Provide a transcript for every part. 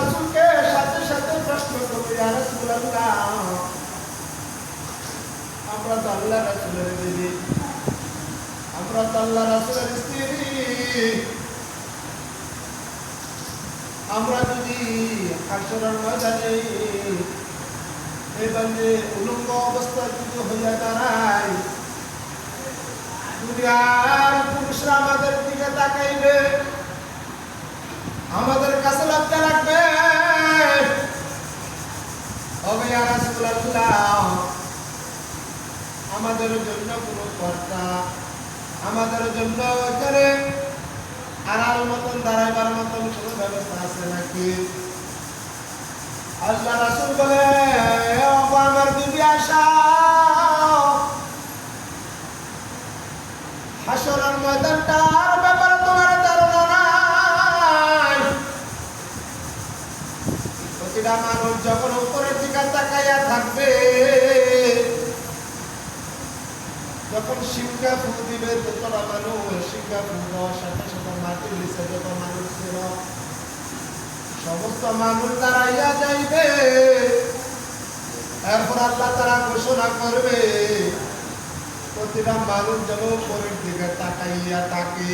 রাসূলকে সাথে সাথে প্রশ্ন করবে, ইয়া রাসূলুল্লাহ, আমরা তো আল্লাহ রাসূলের বিবি, আমরা তো আল্লাহ রাসূলের স্ত্রী, আমরা যদি হাসরের ময়দানে এভাবে উলঙ্গ অবস্থায় যদি হইয়া দাঁড়াই, দুনিয়ার পুরুষরা আমাদের দিকে তাকাইবে, আমাদের কাছে লজ্জা লাগবে। হবে ইয়া রাসূলুল্লাহ, আমাদের জন্য কোনো পর্দা, আমাদের জন্য এখানে আড়াল মতন দাঁড়াইবার মতন কোনো ব্যবস্থা আছে নাকি? আল্লাহ রাসূল বলে, আমার বিবি আয়েশা, হাসরের ময়দানটার ব্যাপারে তোমার ধারণা নাই। প্রতিটা মানুষ যখন উপরের দিকে তাকাইয়া থাকবে, যখন শিক্ষা ফু দিবে, ততটা মানুষ শিক্ষা ফু দেওয়ার সাথে সাথে মাটির নিচে যত মানুষ ছিল সমস্ত মানুষ দাঁড়াইয়া যাইবে। এরপর আল্লাহ তারা ঘোষণা করবে, প্রতিটা মানুষ যেন উপরের দিকে তাকাইয়া থাকে।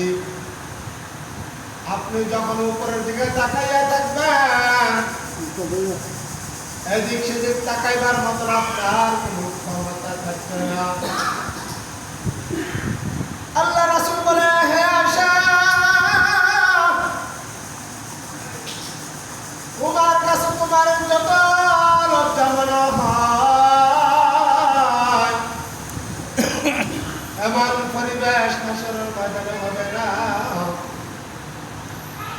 আপনি যখন উপরের দিকে তাকাইয়া থাকবেন, এদিক সেদিক তাকাইবার মতন আপনার কোনো ক্ষমতা থাকবে না। আল্লাহ রাসূল বলে, হে আয়েশা, তোমার কাছে তোমার যত লজ্জা মনে হয়, এমন পরিবেশ হাসরের ময়দানে হবে না।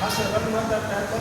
হাসরের ময়দানটা এত